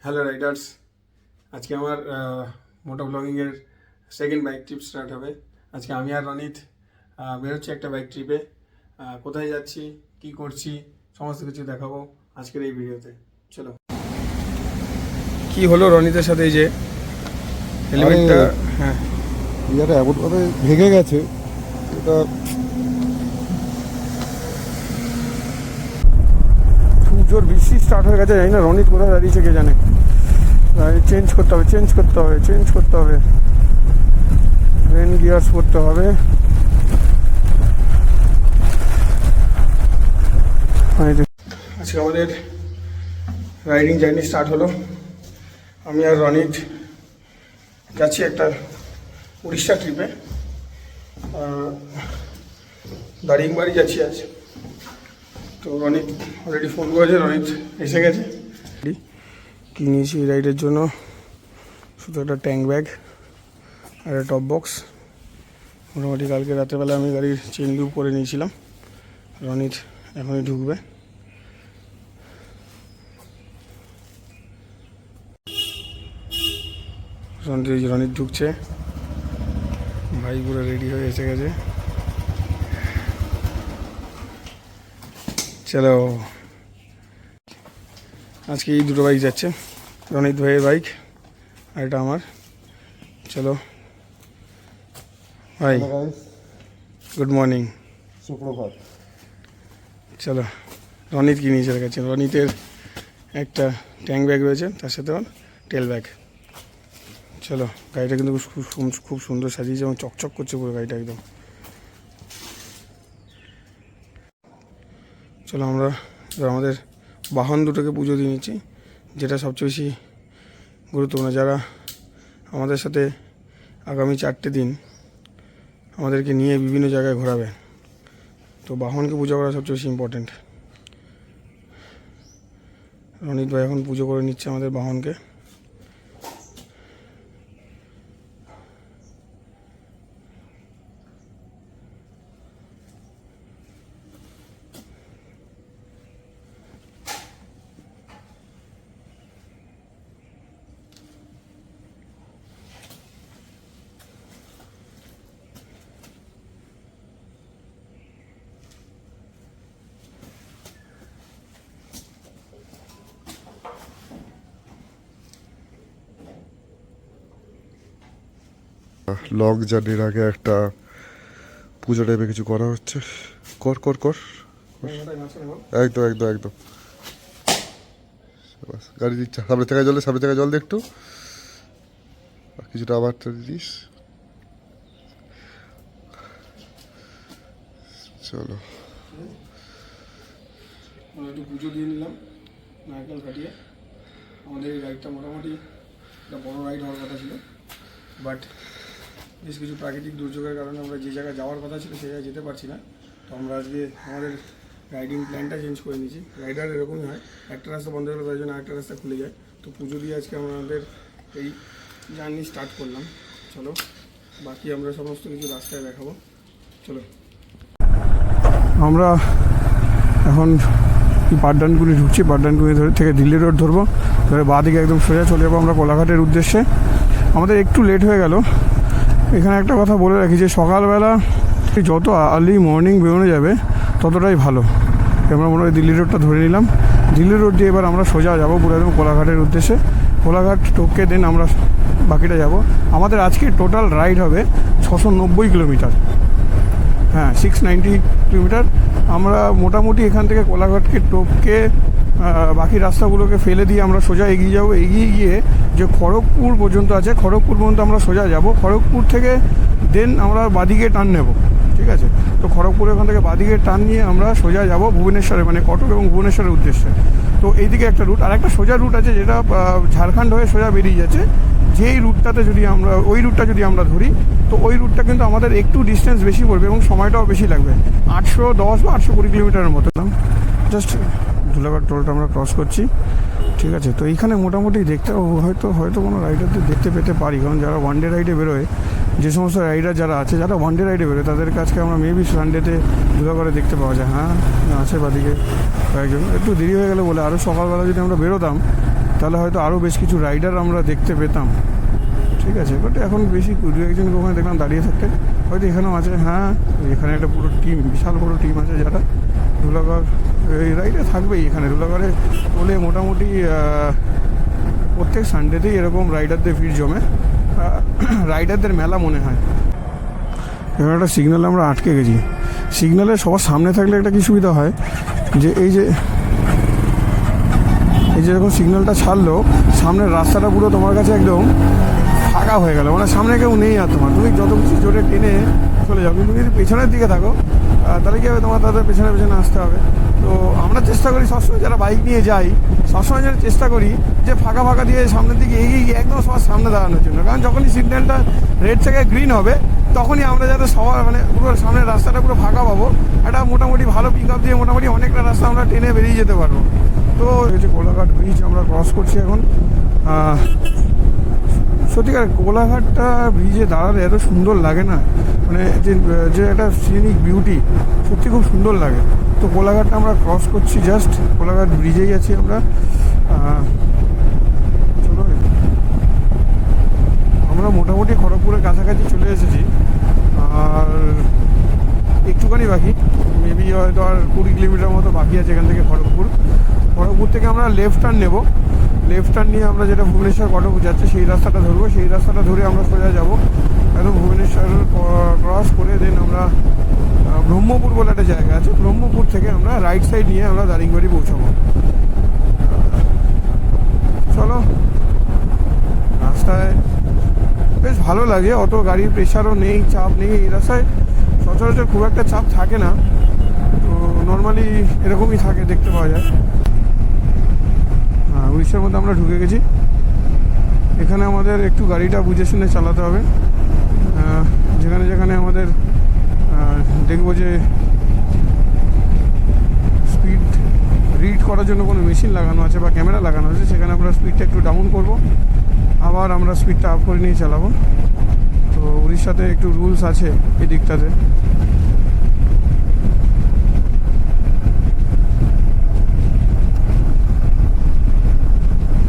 Hello Riders, আজকে আমার মোটো ব্লগিংয়ের second bike trip start হবে। আজকে আমি আর রনিত বেরোচ্ছি একটা বাইক ট্রিপে। কোথায় যাচ্ছি, কি করছি, সমস্ত কিছু দেখাবো আজকের এই ভিডিওতে। চলো। কি হলো রনিতের সাথে? এই যে হেলমেটটা, হ্যাঁ ইয়াটা এমনভাবে ভেঙে গেছে, এটা খুব জোর বৃষ্টি স্টার্ট হয়ে গেছে। জানি না রনিত কোথায় দাঁড়িয়েছে, কে জানে। চেঞ্জ করতে হবে রেন গিয়ার্স করতে হবে। আজকে আমাদের রাইডিং জার্নি স্টার্ট হলো। আমি আর রনিত যাচ্ছি একটা উড়িষ্যা ট্রিপে। দারিংবাড়ি যাচ্ছি আজ। তো রনিত অলরেডি ফোন করেছে, রনিত এসে গেছে। কি নিয়েছি রাইডের জন্য? শুধু একটা ট্যাঙ্ক ব্যাগ আর একটা টপ বক্স। মোটামুটি কালকে রাতেরবেলা আমি গাড়ির চেন লুপ করে নিয়েছিলাম। রনিত এখনই ঢুকবে। রনিত ঢুকছে, ভাই পুরো রেডি হয়ে এসে গেছে। চলো, আজকে এই দুটো বাইক যাচ্ছে, রনিত ভাইয়ের বাইক আর এটা আমার। চলো ভাই, গুড মর্নিং, সুপ্রভাত। চলো। রনিত কি নিয়েছে রেখেছেন? রনিতের একটা ট্যাঙ্ক ব্যাগ রয়েছে, তার সাথে আমার টেল ব্যাগ। চলো, গাড়িটা কিন্তু খুব সুন্দর সাজিয়েছে এবং চকচক করছে পুরো গাড়িটা একদম। চলো, আমরা আমাদের বাহন দুটোকে পুজো দিয়ে নিচ্ছি, যেটা সবচেয়ে বেশি গুরুত্বপূর্ণ। যারা আমাদের সাথে আগামী 4টে দিন আমাদেরকে নিয়ে বিভিন্ন জায়গায় ঘোরাবে, তো বাহনকে পুজো করা সবচেয়ে বেশি ইম্পর্ট্যান্ট। রনিত ভাই এখন পুজো করে নিচ্ছে আমাদের বাহনকে। লং জার্নির আগে একটা পুজো টাইপের কিছু করা হচ্ছে। কর কর কর একদম একদম একদম। গাড়ি দিচ্ছে, সামনে থেকে জল দিয়ে একটু কিছুটা আবার দিস। চলো, একটু পুজো দিয়ে নিলাম নারকেল কাটিয়ে। আমাদের এই রাইডটা মোটামুটি একটা বড় রাইড হওয়ার কথা ছিল, বাট বেশ কিছু প্রাকৃতিক দুর্যোগের কারণে আমরা যে জায়গায় যাওয়ার কথা ছিল সেই জায়গায় যেতে পারছি না। তো আমরা আজকে আমাদের রাইডিং প্ল্যানটা চেঞ্জ করে নিয়েছি। রাইডার এরকমই হয়, একটা রাস্তা বন্ধ হলে তার জন্য আরেকটা রাস্তা খুলে যায়। তো পুজো দিয়ে আজকে আমাদের এই জার্নি স্টার্ট করলাম। চলো, বাকি আমরা সমস্ত কিছু রাস্তায় দেখাবো। চলো, আমরা এখন পাঠদানগুলি ঢুকছি। পাঠদানগুলি থেকে দিল্লি রোড ধরবো, ধরে বাঁ দিকে একদম সোজা চলে যাবো আমরা কোলাঘাটের উদ্দেশ্যে। আমাদের একটু লেট হয়ে গেল। এখানে একটা কথা বলে রাখি যে সকালবেলা যত আর্লি মর্নিং বেরোনো যাবে ততটাই ভালো। আমরা মনে হয় দিল্লি রোডটা ধরে নিলাম। দিল্লি রোড দিয়ে এবার আমরা সোজা যাবো পুরো একদম কোলাঘাটের উদ্দেশ্যে। কোলাঘাট টোপকে দেন আমরা বাকিটা যাব। আমাদের আজকে টোটাল রাইড হবে 690 কিলোমিটার। হ্যাঁ, 690 কিলোমিটার। আমরা মোটামুটি এখান থেকে কোলাঘাটকে টোপকে বাকি রাস্তাগুলোকে ফেলে দিয়ে আমরা সোজা এগিয়ে যাব। এগিয়ে গিয়ে যে খড়গপুর পর্যন্ত আছে, খড়গপুর পর্যন্ত আমরা সোজা যাব। খড়গপুর থেকে দেন আমরা বাদিকে টার্ন নেব, ঠিক আছে? তো খড়গপুর ওখান থেকে বাদিকে টার্ন নিয়ে আমরা সোজা যাব ভুবনেশ্বরে, মানে কটক এবং ভুবনেশ্বরের উদ্দেশ্যে। তো এইদিকে একটা রুট, আর একটা সোজা রুট আছে যেটা ঝাড়খণ্ড হয়ে সোজা বেরিয়ে যাচ্ছে। যেই রুটটাতে যদি আমরা ওই রুটটা যদি আমরা ধরি, তো ওই রুটটা কিন্তু আমাদের একটু ডিস্টেন্স বেশি পড়বে এবং সময়টাও বেশি লাগবে, 810 বা 820 কিলোমিটারের মতো। জাস্ট ধুলাঘাট টোলটা আমরা ক্রস করছি, ঠিক আছে? তো এইখানে মোটামুটি দেখতে হয়তো কোনো রাইডারদের দেখতে পেতে পারি, কারণ যারা ওয়ান ডে রাইডে বেরোয়, যে সমস্ত রাইডার যারা আছে, যারা ওয়ান ডে রাইডে বেরোয়, তাদের কাছকে আমরা মেবি সানডেতে ধুলাঘাটে দেখতে পাওয়া যায়। হ্যাঁ, আছে বাদিকে কয়েকজন। একটু দেরি হয়ে গেল বলে, আরও সকালবেলা যদি আমরা বেরোতাম তাহলে হয়তো আরও বেশ কিছু রাইডার আমরা দেখতে পেতাম, ঠিক আছে। বাট এখন বেশি দু একজনকে ওখানে দেখলাম দাঁড়িয়ে থাকতে, হয়তো এখানেও আছে। হ্যাঁ, এখানে একটা পুরো টিম, বিশাল বড়ো টিম আছে, যারা ধুলাগড় এই রাইডে থাকবেই। এখানে ধুলাগড়ে বলে মোটামুটি প্রত্যেক সানডেতেই এরকম রাইডারদের ভিড় জমে, রাইডারদের মেলা মনে হয়। এবার একটা সিগন্যালে আমরা আটকে গেছি। সিগন্যালে সবার সামনে থাকলে একটা কী সুবিধা হয়, যে এই যে যখন সিগন্যালটা ছাড়লো, সামনের রাস্তাটা পুরো তোমার কাছে একদম ফাঁকা হয়ে গেল, মানে সামনে কেউ নেই আর তোমার, তুমি যত কিছু জোরে টেনে চলে যাও। কিন্তু যদি পেছনের দিকে থাকো তাহলে কী হবে, তোমার তাদের পেছনে পেছনে আসতে হবে। তো আমরা চেষ্টা করি সবসময়, যারা বাইক নিয়ে যাই সবসময় যেন চেষ্টা করি যে ফাঁকা ফাঁকা দিয়ে সামনের দিকে এগিয়ে গিয়ে একদম সবার সামনে দাঁড়ানোর জন্য। কারণ যখনই সিগন্যালটা রেড থেকে গ্রিন হবে, তখনই আমরা যাতে সবার মানে পুরো সামনের রাস্তাটা পুরো ফাঁকা পাবো, একটা মোটামুটি ভালো পিক আপ দিয়ে মোটামুটি অনেকটা রাস্তা আমরা টেনে বেরিয়ে যেতে পারবো। তো এই যে কোলাঘাট ব্রিজ আমরা ক্রস করছি এখন। সত্যিকার কোলাঘাটটা ব্রিজে দাঁড়ালে এত সুন্দর লাগে না, মানে যে একটা সিনিক বিউটি, সত্যি খুব সুন্দর লাগে। তো কোলাঘাটটা আমরা ক্রস করছি, জাস্ট কোলাঘাট ব্রিজেই আছি আমরা। চলো, আমরা মোটামুটি খড়গপুরের কাছাকাছি চলে এসেছি, আর একটুখানি বাকি, মেবি হয়তো আর 20 কিলোমিটার মতো বাকি আছে এখান থেকে খড়গপুর। খড়গপুর থেকে আমরা লেফট টার্ন নেব, লেফট টার্ন নিয়ে আমরা যেটা ভুবনেশ্বর কটক যাচ্ছে সেই রাস্তাটা ধরবো, সেই রাস্তাটা ধরে আমরা সোজা যাবো একদম ভুবনেশ্বর ক্রস করে। দেন আমরা ব্রহ্মপুর বলে একটা জায়গা আছে, ব্রহ্মপুর থেকে আমরা রাইট সাইড নিয়ে আমরা দারিংবাড়ি পৌঁছাবো। চলো, রাস্তায় বেশ ভালো লাগে, অত গাড়ির প্রেশারও নেই, চাপ নেই এই রাস্তায়। সচরাচর খুব একটা চাপ থাকে না, তো নর্মালি এরকমই থাকে, দেখতে পাওয়া যায়। উড়িষ্যার মধ্যে আমরা ঢুকে গেছি। এখানে আমাদের একটু গাড়িটা বুঝে শুনে চালাতে হবে। যেখানে যেখানে আমাদের দেখবো যে স্পিড রিড করার জন্য কোনো মেশিন লাগানো আছে বা ক্যামেরা লাগানো আছে, সেখানে আমরা স্পিডটা একটু ডাউন করব, আবার আমরা স্পিডটা আপ করে নিয়ে চালাবো। তো উড়িষ্যাতে একটু রুলস আছে এই দিকটাতে।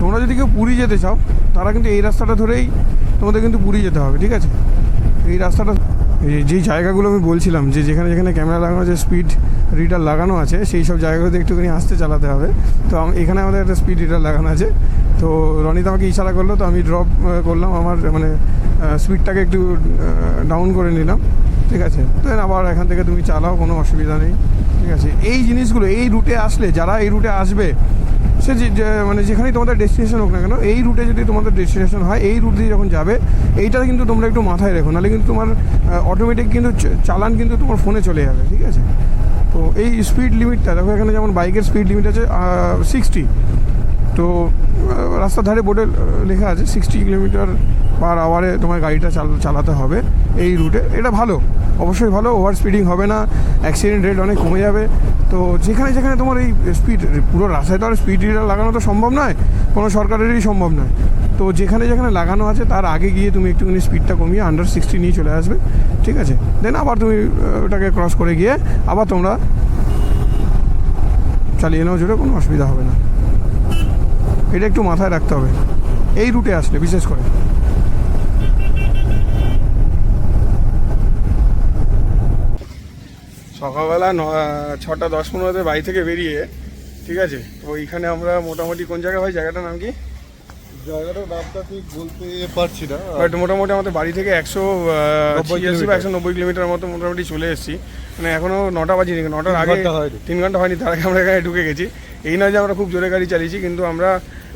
তোমরা যদি কেউ পুরী যেতে চাও, তারা কিন্তু এই রাস্তাটা ধরেই তোমাদের কিন্তু পুরী যেতে হবে, ঠিক আছে। এই রাস্তাটা, যেই জায়গাগুলো আমি বলছিলাম, যে যেখানে যেখানে ক্যামেরা লাগানো আছে, স্পিড রিডার লাগানো আছে, সেই সব জায়গাগুলোতে একটুখানি আস্তে চালাতে হবে। তো এখানে আমাদের একটা স্পিড রিডার লাগানো আছে। তো রনিত আমাকে ইশারা করলো, তো আমি ড্রপ করলাম, আমার মানে স্পিডটাকে একটু ডাউন করে নিলাম, ঠিক আছে। দেন আবার এখান থেকে তুমি চালাও, কোনো অসুবিধা নেই, ঠিক আছে। এই জিনিসগুলো এই রুটে আসলে, যারা এই রুটে আসবে, সে মানে যেখানেই তোমাদের ডেস্টিনেশন হোক না কেন, এই রুটে যদি তোমাদের ডেস্টিনেশন হয়, এই রুট দিয়ে যখন যাবে, এইটা কিন্তু তোমরা একটু মাথায় রেখো, নাহলে কিন্তু তোমার অটোমেটিক কিন্তু চালান কিন্তু তোমার ফোনে চলে যাবে, ঠিক আছে। তো এই স্পিড লিমিটটা দেখো, এখানে যেমন বাইকের স্পিড লিমিট আছে 60, তো রাস্তার ধারে বোর্ডে লেখা আছে 60 কিলোমিটার/আওয়ারে তোমার গাড়িটা চালাতে হবে এই রুটে। এটা ভালো, অবশ্যই ভালো, ওভার স্পিডিং হবে না, অ্যাক্সিডেন্ট রেট অনেক কমে যাবে। তো যেখানে যেখানে তোমার এই স্পিড, পুরো রাস্তায় তো আর স্পিড রিডার লাগানো তো সম্ভব নয়, কোনো সরকারেরই সম্ভব নয়। তো যেখানে যেখানে লাগানো আছে তার আগে গিয়ে তুমি একটুখানি স্পিডটা কমিয়ে আন্ডার 60 নিয়ে চলে আসবে, ঠিক আছে। দেন আবার তুমি ওটাকে ক্রস করে গিয়ে আবার তোমরা চালিয়ে নাও জোরে, কোনো অসুবিধা হবে না। এটা একটু মাথায় রাখতে হবে এই রুটে আসলে বিশেষ করে। সকালবেলা 6:10-15 বাড়ি থেকে বেরিয়ে, ঠিক আছে। তো এইখানে আমরা মোটামুটি কোন জায়গায় হয়, জায়গাটার নাম কি? জায়গাটার নামটা ঠিক বলতে পারছি না, বাট মোটামুটি আমাদের বাড়ি থেকে 180 বা 190 কিলোমিটার মতো মোটামুটি চলে এসেছি। মানে এখনও 9টা বাজিনি, 9টার আগে 3 ঘন্টা হয়নি, তার আগে আমরা এখানে ঢুকে গেছি। এই নয় যে আমরা খুব জোরে গাড়ি চালিয়েছি, কিন্তু আমরা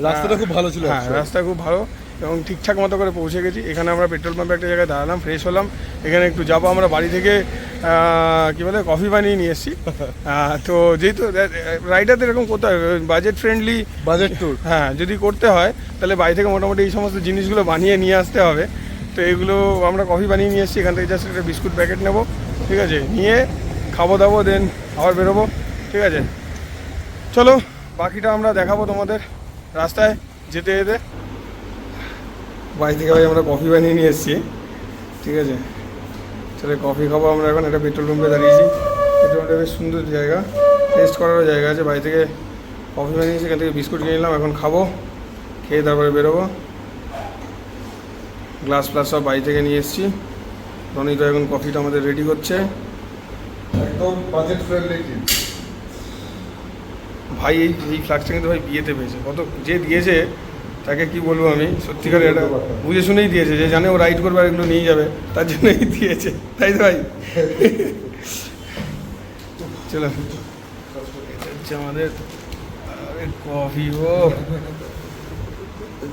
রাস্তাটা খুব ভালো ছিল। হ্যাঁ, রাস্তা খুব ভালো এবং ঠিকঠাক মতো করে পৌঁছে গেছি। এখানে আমরা পেট্রোল পাম্পে একটা জায়গায় দাঁড়ালাম, ফ্রেশ হলাম। এখানে একটু যাবো, আমরা বাড়ি থেকে কী বলে কফি বানিয়ে নিয়ে এসেছি। তো যেহেতু রাইডারদের এরকম করতে হয়, বাজেট ফ্রেন্ডলি বাজেট ট্যুর, হ্যাঁ, যদি করতে হয় তাহলে বাড়ি থেকে মোটামুটি এই সমস্ত জিনিসগুলো বানিয়ে নিয়ে আসতে হবে। তো এগুলো আমরা কফি বানিয়ে নিয়ে এসেছি, এখান থেকে জাস্ট একটা বিস্কুট প্যাকেট নেবো, ঠিক আছে, নিয়ে খাবো দাবো, দেন আবার বেরোবো, ঠিক আছে। চলো, বাকিটা আমরা দেখাবো তোমাদের রাস্তায় যেতে যেতে। বাড়ি থেকে ভাই আমরা কফি বানিয়ে নিয়ে এসেছি, ঠিক আছে। চলো কফি খাবো আমরা এখন, একটা পেট্রোল পাম্পে দাঁড়িয়েছি। পেট্রোল পাম্পটা বেশ সুন্দর জায়গা, টেস্ট করারও জায়গা আছে। বাড়ি থেকে কফি বানিয়েছি, এখান থেকে বিস্কুট কিনে নিলাম, এখন খাবো। খেয়ে তারপরে বেরোবো। গ্লাস ফ্লাস সব বাড়ি থেকে নিয়ে এসেছি। রনি তো এখন কফিটা আমাদের রেডি করছে। একদম বাজেট ফ্রেন্ডলি টিম। ভাই এই ফ্লাক্সটা কিন্তু ভাই বিয়েতে পেয়েছে, কত যে দিয়েছে তাকে কি বলবো আমি, সত্যিকার এটা বুঝে শুনেই দিয়েছে, যে জানে ও রাইড করবে আর এগুলো নিয়ে যাবে তার জন্যই দিয়েছে, তাই তো ভাই? চলো, এটা হচ্ছে আমাদের কফি। ও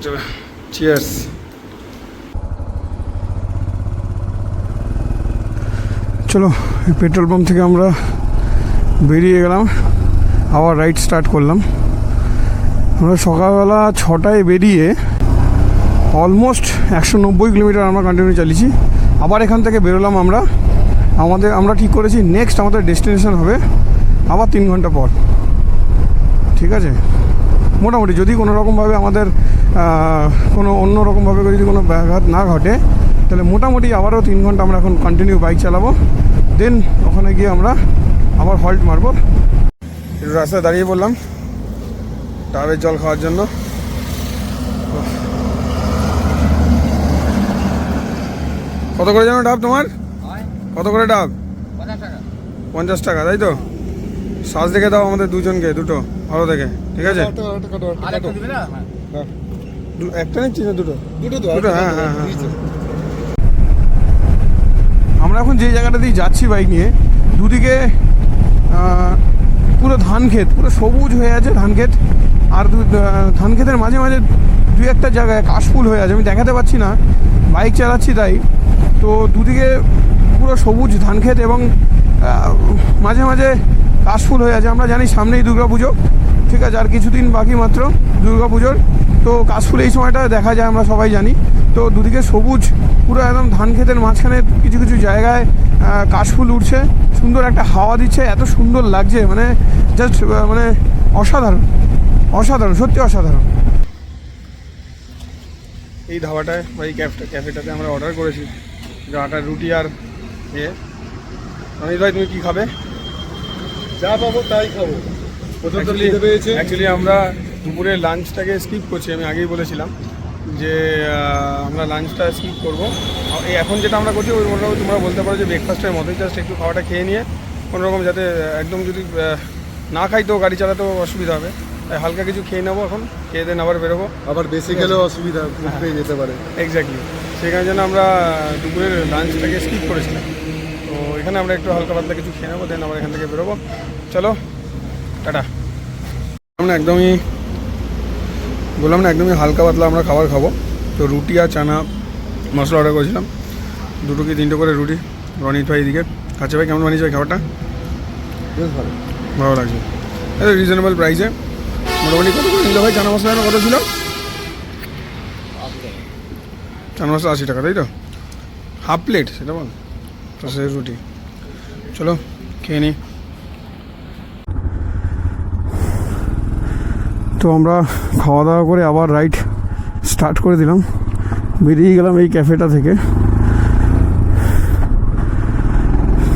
চলো, চিয়ার্স। চলো, এই পেট্রোল পাম্প থেকে আমরা বেরিয়ে গেলাম, আবার রাইড স্টার্ট করলাম। আমরা সকালবেলা 6টায় বেরিয়ে অলমোস্ট 190 কিলোমিটার আমরা কন্টিনিউ চালিয়েছি। আবার এখান থেকে বেরোলাম আমরা ঠিক করেছি নেক্সট আমাদের ডেস্টিনেশন হবে আবার 3 ঘন্টা পর, ঠিক আছে? মোটামুটি যদি কোনো রকমভাবে আমাদের কোনো অন্য রকমভাবে যদি কোনো ব্যাঘাত না ঘটে, তাহলে মোটামুটি আবারও 3 ঘন্টা আমরা এখন কন্টিনিউ বাইক চালাবো। দেন ওখানে গিয়ে আমরা আবার হল্ট মারবো। একটু রাস্তায় দাঁড়িয়ে পড়লাম ডাবের জল খাওয়ার জন্য। কত করে জানো ডাব তোমার? কত করে ডাব? 50 টাকা, তাই তো? সাজ দেখে দাও আমাদের দুজনকে, দুটো ভালো দেখে, ঠিক আছে? একটা নিচ্ছি না দুটো? দুটো, হ্যাঁ হ্যাঁ হ্যাঁ। আমরা এখন যে জায়গাটা দিয়ে যাচ্ছি বাইক নিয়ে, দুদিকে পুরো ধান ক্ষেত, পুরো সবুজ হয়ে আছে ধান ক্ষেত। আর ধান ক্ষেতের মাঝে মাঝে দু একটা জায়গায় কাশফুল হয়ে আছে, আমি দেখাতে পাচ্ছি না, বাইক চালাচ্ছি তাই। তো দুদিকে পুরো সবুজ ধান ক্ষেত এবং মাঝে মাঝে কাশফুল হয়ে আছে। আমরা জানি সামনেই দুর্গাপুজো, ঠিক আছে? আর কিছুদিন বাকি মাত্র দুর্গাপুজোর। তো কাশফুল এই সময়টা দেখা যায়, আমরা সবাই জানি। তো দুদিকে সবুজ, পুরো একদম ধান ক্ষেতের মাঝখানে কিছু কিছু জায়গায় কাশফুল উঠছে, সুন্দর একটা হাওয়া দিচ্ছে, এত সুন্দর লাগছে, মানে জাস্ট মানে অসাধারণ, অসাধারণ, সত্যি অসাধারণ। এই ধাবাটায় বা এই ক্যাফেটাতে আমরা অর্ডার করেছি যে আটার রুটি আর অনিল ভাই তুমি কী খাবে? যা পাবো তাই খাবো। প্রথম তো খেতে পেয়েছে। অ্যাকচুয়ালি আমরা দুপুরের লাঞ্চটাকে স্কিপ করছি, আমি আগেই বলেছিলাম যে আমরা লাঞ্চটা স্কিপ করবো। এই এখন যেটা আমরা করছি ওই মোটামুটি তোমরা বলতে পারো যে ব্রেকফাস্টের মতোই, জাস্ট একটু খাওয়াটা খেয়ে নিয়ে কোনোরকম যাতে একদম যদি না খাই তো গাড়ি চালাতেও অসুবিধা হবে, তাই হালকা কিছু খেয়ে নেবো এখন, খেয়ে দেন আবার বেরোবো। আবার বেশি খেলেও অসুবিধা পেয়ে যেতে পারে। এক্স্যাক্টলি, সেখানে জন্য আমরা দুপুরের লাঞ্চটাকে স্কিপ করেছিলাম। তো এখানে আমরা একটু হালকা পাতলা কিছু খেয়ে নেবো, দেন আবার এখান থেকে বেরোবো। চলো, টাটা। আমরা একদমই বললাম না, একদমই হালকা পাতলা আমরা খাবার খাবো। তো রুটি আর চানা মশলা অর্ডার করেছিলাম, 2 কি 3টে করে রুটি। রনিত ভাই এদিকে খাচ্ছে। ভাই কেমন বানিয়েছে খাবারটা? বেশ ভালো, ভালো লাগছে, এটা রিজনেবল প্রাইসে। মোটামুটি কত করে নিল ভাই চানা মশলা? কত ছিল চানা মশলা? 80 টাকা, তাই তো? হাফ প্লেট সেটা বল, তো সে রুটি। চলো খেয়ে নিই। তো আমরা খাওয়া দাওয়া করে আবার রাইড স্টার্ট করে দিলাম, বেরিয়ে গেলাম এই ক্যাফেটা থেকে।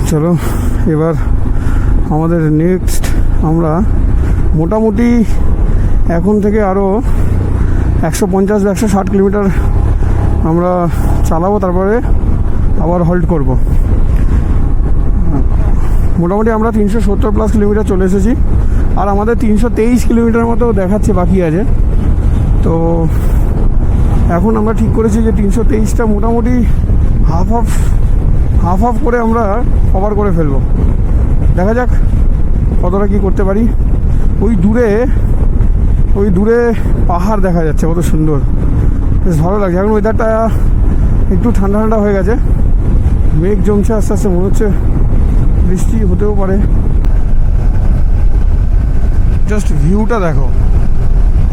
চলো এবার আমাদের নেক্সট আমরা মোটামুটি এখন থেকে আরও 150 বা 160 কিলোমিটার আমরা চালাবো, তারপরে আবার হল্ট করব। মোটামুটি আমরা 370+ কিলোমিটার চলে এসেছি, আর আমাদের 323 কিলোমিটার মতো দেখাচ্ছে বাকি আছে। তো এখন আমরা ঠিক করেছি যে 323টা মোটামুটি হাফ হাফ করে আমরা কভার করে ফেলবো। দেখা যাক কতটা কী করতে পারি। ওই দূরে পাহাড় দেখা যাচ্ছে, কত সুন্দর, বেশ ভালো লাগছে। এখন ওয়েদারটা একটু ঠান্ডা ঠান্ডা হয়ে গেছে, মেঘ জমছে আস্তে আস্তে, মনে হচ্ছে বৃষ্টি হতেও পারে। জাস্ট ভিউটা দেখো,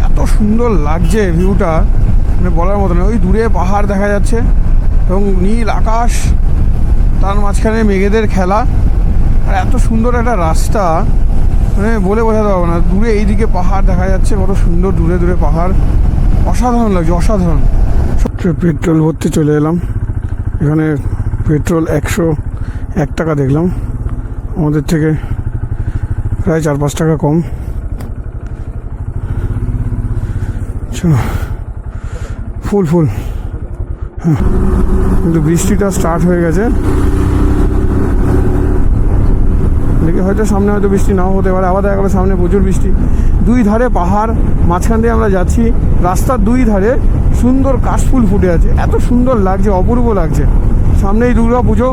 এত সুন্দর লাগছে ভিউটা, মানে বলার মতো না। ওই দূরে পাহাড় দেখা যাচ্ছে এবং নীল আকাশ, তার মাঝখানে মেঘেদের খেলা, আর এত সুন্দর একটা রাস্তা, মানে বলে বোঝাতে পারবো না। দূরে এইদিকে পাহাড় দেখা যাচ্ছে, কত সুন্দর দূরে দূরে পাহাড়, অসাধারণ লাগছে, অসাধারণ। পেট্রোল ভরতে চলে এলাম, এখানে পেট্রোল 101 টাকা দেখলাম, আমাদের থেকে প্রায় 4-5 টাকা কম। চলো ফুল ফুল। হ্যাঁ, কিন্তু বৃষ্টিটা স্টার্ট হয়ে গেছে। দেখি হয়তো সামনে হয়তো বৃষ্টি নাও হতে পারে। আবার দেখা গেলো সামনে প্রচুর বৃষ্টি। দুই ধারে পাহাড়, মাঝখান দিয়ে আমরা যাচ্ছি। রাস্তার দুই ধারে সুন্দর কাশফুল ফুটে আছে, এত সুন্দর লাগছে, অপূর্ব লাগছে। সামনেই দুর্গা পুজো,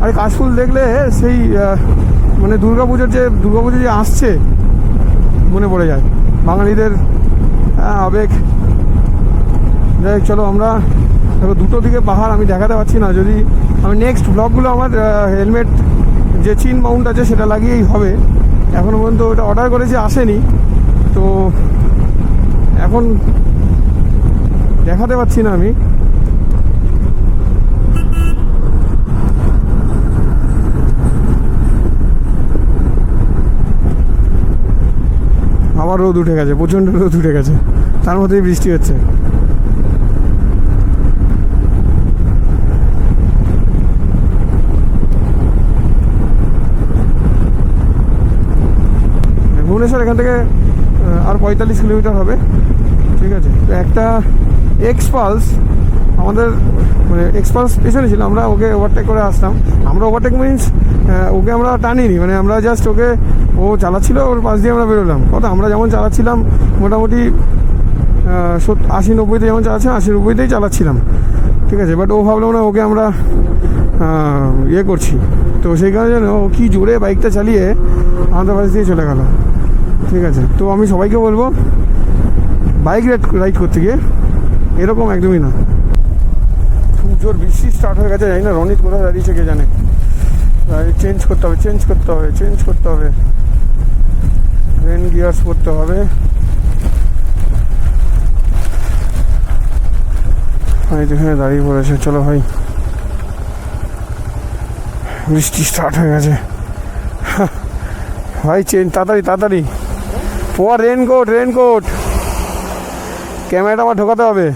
আর কাশফুল দেখলে সেই মানে দুর্গা পুজো যে আসছে মনে পড়ে যায় বাঙালিদের আবেগ। যাই চলো, আমরা দেখো দুটো দিকে পাহাড়, আমি দেখাতে পারছি না। যদি আমি নেক্সট ব্লগগুলো আমার হেলমেট যে চিন মাউন্ট আছে সেটা লাগিয়েই হবে। এখনও পর্যন্ত ওটা অর্ডার করেছি, আসেনি, তো এখন দেখাতে পারছি না আমি। আবার রোদ উঠে গেছে, প্রচণ্ড রোদ উঠে গেছে, তার মধ্যেই বৃষ্টি হচ্ছে। ভুবনেশ্বর এখান থেকে আর 45 কিলোমিটার হবে, ঠিক আছে। তো একটা এক্সপালস আমাদের মানে এক্সপালস পেছনে ছিল, আমরা ওকে ওভারটেক করে আসতাম। আমরা ওভারটেক মিনস ওকে আমরা টানিনি, মানে আমরা জাস্ট ওকে, ও চালাচ্ছিল, ওর পাশ দিয়ে আমরা বেরোলাম। কথা আমরা যেমন চালাচ্ছিলাম মোটামুটি 80-90-তে যেমন চালাচ্ছিলাম 80-90-তেই চালাচ্ছিলাম, ঠিক আছে। বাট ও ভাবলো না ওকে আমরা ইয়ে করছি, তো সেই কারণে ও কী জোরে বাইকটা চালিয়ে আমাদের পাশ দিয়ে চলে গেল, ঠিক আছে। তো আমি সবাইকে বলবো বাইক রাইড করতে গিয়ে এরকম একদমই না। খুব জোর বৃষ্টি স্টার্ট হয়ে গেছে, জানি না রনিত কোথায় দাঁড়িয়েছে কে জানে। চেঞ্জ করতে হবে, রেন গিয়ার্স করতে হবে। এখানে দাঁড়িয়ে পড়েছে, চলো ভাই, বৃষ্টি স্টার্ট হয়ে গেছে ভাই। চেঞ্জ তাড়াতাড়ি পর, রেনকোট ক্যামেরাটা আমার ঢোকাতে হবে।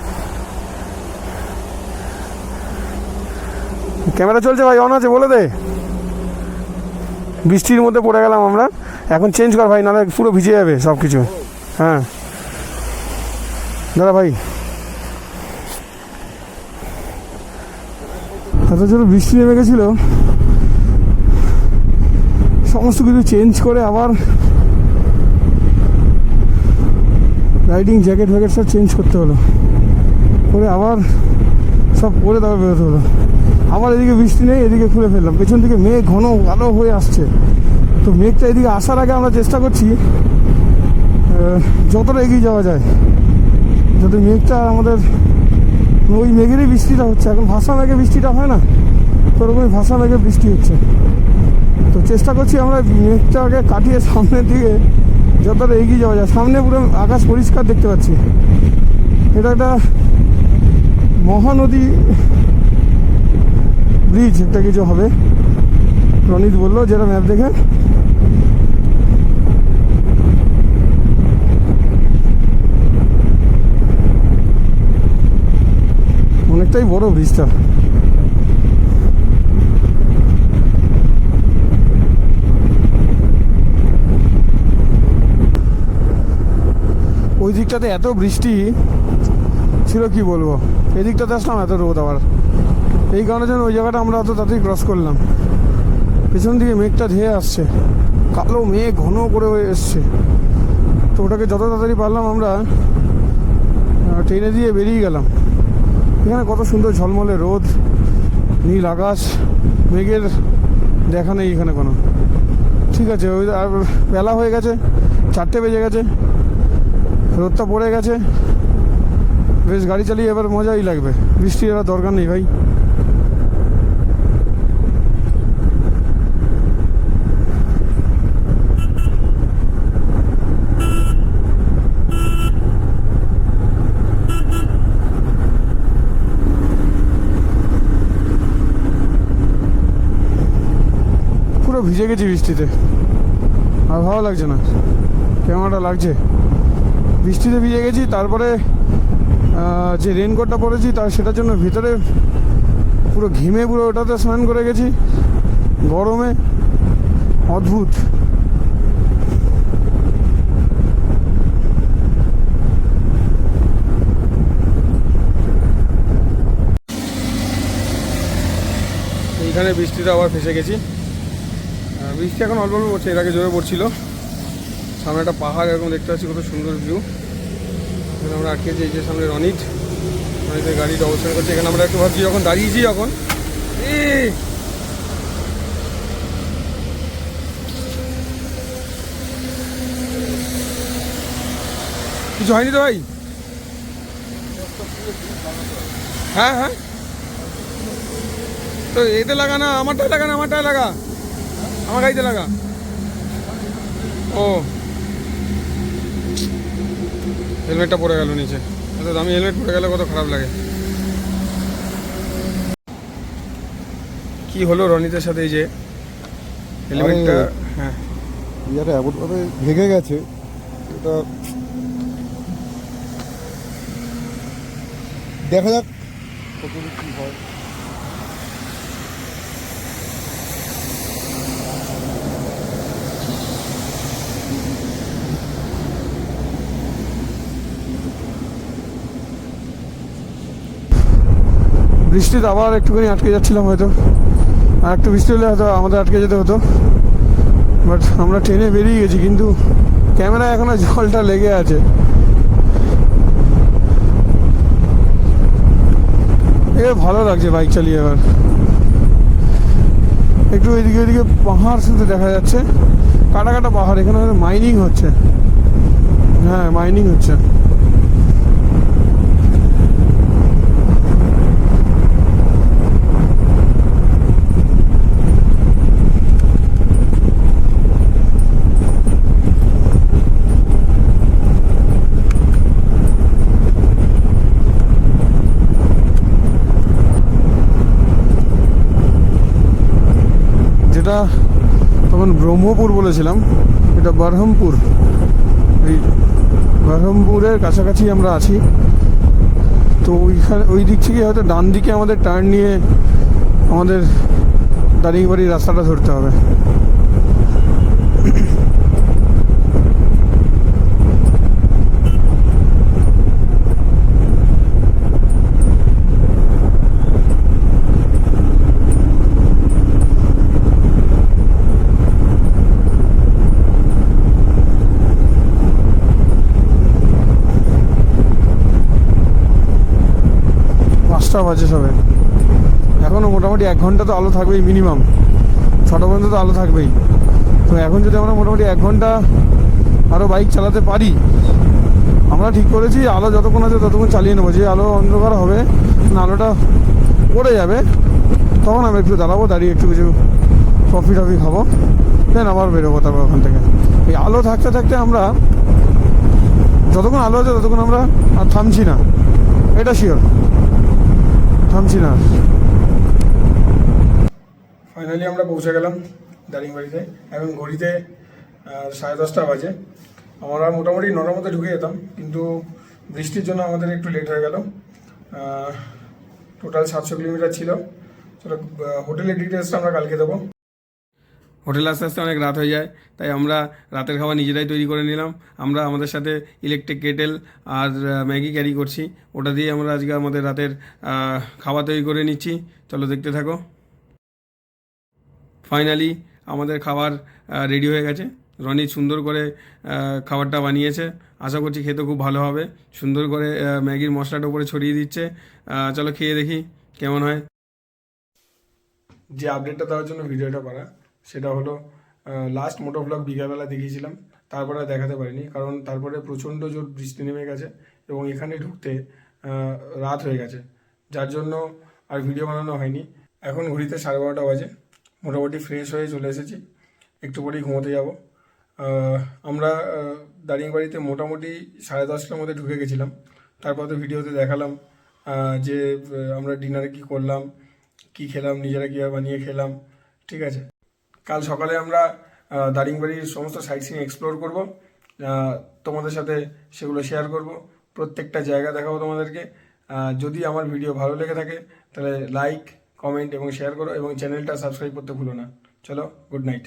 ক্যামেরা চলছে ভাই, অন আছে, বলে দে। বৃষ্টির মধ্যে পড়ে গেলাম আমরা, এখন চেঞ্জ কর ভাই, নাহলে পুরো ভিজে যাবে সব কিছু। হ্যাঁ দাদা ভাই, এত জোরে বৃষ্টি নেমে গেছিলো, সমস্ত কিছু চেঞ্জ করে আবার রাইডিং জ্যাকেট ফ্যাকেট সব চেঞ্জ করতে হলো, করে আবার সব পরে তারপর বেরোতে হলো। আবার এদিকে বৃষ্টি নেই, এদিকে খুলে ফেললাম। পেছন থেকে মেঘ ঘন কালো হয়ে আসছে, তো মেঘটা এদিকে আসার আগে আমরা চেষ্টা করছি যতটা এগিয়ে যাওয়া যায়, যাতে মেঘটা আমাদের ওই মেঘেরই বৃষ্টিটা হচ্ছে। এখন ভাষা মেঘে বৃষ্টিটা হয় না, তো ওরকমই ভাষা মেঘে বৃষ্টি হচ্ছে। তো চেষ্টা করছি আমরা মেঘটাকে কাটিয়ে সামনের দিকে যতটা এগিয়ে যাওয়া যায়। সামনে পুরো আকাশ পরিষ্কার দেখতে পাচ্ছি। এটা একটা মহানদী ব্রিজ একটা কিছু হবে, রনিত বললো যেটা ম্যাপ দেখে। অনেকটাই বড় ব্রিজটা। ওই দিকটাতে এত বৃষ্টি ছিল কি বলবো, এদিকটাতে আসলাম এত রোদ। আবার এই কারণে যেন ওই জায়গাটা আমরা অত তাড়াতাড়ি ক্রস করলাম। পেছন দিকে মেঘটা ধেয়ে আসছে, কালো মেঘ ঘন করে এসছে। তো ওটাকে যত তাড়াতাড়ি পারলাম আমরা ট্রেনে দিয়ে বেরিয়ে গেলাম। এখানে কত সুন্দর ঝলমলে রোদ, নীল আকাশ, মেঘের দেখা নেই এখানে কোনো। ঠিক আছে, ওই আর বেলা হয়ে গেছে, 4টে বেজে গেছে, রোদটা পড়ে গেছে, বেশ গাড়ি চালিয়ে এবার মজাই লাগবে। বৃষ্টির আর দরকার নেই ভাই। পুরো ভিজে গেছি বৃষ্টিতে, আর ভালো লাগছে না। কেমনটা লাগছে, বৃষ্টিতে ভিজে গেছি। তারপরে যে রেনকোটটা পরেছি তার সেটার জন্য ভিতরে পুরো ঘেমে পুরো ওটাতে স্নান করে গেছি গরমে, অদ্ভুত। এখানে বৃষ্টিতে আবার ফেসে গেছি। বৃষ্টি এখন অল্প অল্প পড়ছে, এর আগে জোরে পড়ছিল। সামনে একটা পাহাড় এরকম দেখতে পাচ্ছি, কত সুন্দর ভিউ। এখানে আমরা আটকেছি, এই যে সামনে রনিতের গাড়িটা অবস্থান করছে। এখানে আমরা একটু ভাবছি, যখন দাঁড়িয়েছি যখন কিছু হয়নি তো ভাই? হ্যাঁ হ্যাঁ, তো এতে লাগা না, আমারটাই লাগা, আমার গাড়িতে লাগা। ও, হেলমেটটা পড়ে গেল নিচে। এত দামি হেলমেট পড়ে গেলে কত খারাপ লাগে। কি হলো রনিতের সাথে, এই যে হেলমেটটা, হ্যাঁ ইয়াটা এমনভাবে ভেঙে গেছে, এটা দেখা যাক কতদূর কী হয়। বৃষ্টিতে আবার একটুখানি আটকে যাচ্ছিলাম, হয়তো আর একটু বৃষ্টি হলে হয়তো আমাদের আটকে যেতে হতো। বাট আমরা ট্রেনে বেরিয়ে গেছি, কিন্তু ক্যামেরায় এখনো জলটা লেগে আছে। ভালো লাগছে বাইক চালিয়ে। এবার একটু এদিকে ওইদিকে পাহাড় শুধু দেখা যাচ্ছে, কাটা কাটা পাহাড়। এখানে মাইনিং হচ্ছে, হ্যাঁ মাইনিং হচ্ছে। যেটা তখন ব্রহ্মপুর বলেছিলাম, এটা বরহমপুর। এই বরহমপুরের কাছাকাছি আমরা আছি। তো ওই দিক থেকে হয়তো ডান দিকে আমাদের টার্ন নিয়ে আমাদের দারিংবাড়ির রাস্তাটা ধরতে হবে। বাজে সবে, এখনও মোটামুটি 1 ঘন্টা তো আলো থাকবেই, মিনিমাম 6টা পর্যন্ত তো আলো থাকবেই। তো এখন যদি আমরা মোটামুটি 1 ঘন্টা আরও বাইক চালাতে পারি, আমরা ঠিক করেছি আলো যতক্ষণ আছে ততক্ষণ চালিয়ে নেবো। যে আলো অন্ধকার হবে না, আলোটা পড়ে যাবে, তখন আমরা একটু দাঁড়াবো, দাঁড়িয়ে একটু কিছু কফি টফি খাবো, দেন আবার বেরোবো তারপর ওখান থেকে। এই আলো থাকতে থাকতে আমরা যতক্ষণ আলো আছে ততক্ষণ আমরা আর থামছি না, এটা শিওর, থামছি না। ফাইনালি আমরা পৌঁছে গেলাম দারিংবাড়িতে। এখন ঘড়িতে 10:30 বাজে। আমরা মোটামুটি 9টার মধ্যে ঢুকে যেতাম, কিন্তু বৃষ্টির জন্য আমাদের একটু লেট হয়ে গেল। টোটাল 700 কিলোমিটার ছিল। চলো হোটেলের ডিটেলসটা আমরা কালকে দেবো। হোটেলে আস্তে আস্তে অনেক রাত হয়ে যায়, তাই আমরা রাতের খাবার নিজেরাই তৈরি করে নিলাম। আমরা আমাদের সাথে ইলেকট্রিক কেটেল আর ম্যাগি ক্যারি করছি, ওটা দিয়ে আমরা আজকে আমাদের রাতের খাবার তৈরি করে নিচ্ছি। চলো দেখতে থাকো। ফাইনালি আমাদের খাবার রেডি হয়ে গেছে। রনি সুন্দর করে খাবারটা বানিয়েছে, আশা করছি খেতে খুব ভালো হবে। সুন্দর করে ম্যাগির মশলাটা উপরে ছড়িয়ে দিচ্ছে। চলো খেয়ে দেখি কেমন হয়। যে আপডেটটা দেওয়ার জন্য ভিডিওটা করা, সেটা হলো লাস্ট মোটো ব্লগ বিকালবেলা দেখিয়েছিলাম, তারপরে দেখাতে পারিনি, কারণ তারপরে প্রচণ্ড জোর বৃষ্টি নেমে গেছে এবং এখানে ঢুকতে রাত হয়ে গেছে, যার জন্য আর ভিডিও বানানো হয়নি। এখন ঘড়িতে 12:30 বাজে, মোটামুটি ফ্রেশ হয়ে চলে এসেছি, একটু পরেই ঘুমোতে যাব। আমরা দারিংবাড়িতে মোটামুটি 10:30টার মধ্যে ঢুকে গেছিলাম। তারপর তো ভিডিওতে দেখালাম যে আমরা ডিনারে কী করলাম, কী খেলাম, নিজেরা কীভাবে বানিয়ে খেলাম, ঠিক আছে। কাল সকালে আমরা দারিংবাড়ির সমস্ত সাইট সিন এক্সপ্লোর করব, তোমাদের সাথে সেগুলো শেয়ার করব, প্রত্যেকটা জায়গা দেখাবো তোমাদেরকে। যদি আমার ভিডিও ভালো লেগে থাকে তাহলে লাইক, কমেন্ট এবং শেয়ার করো, এবং চ্যানেলটা সাবস্ক্রাইব করতে ভুলো না। চলো, গুড নাইট।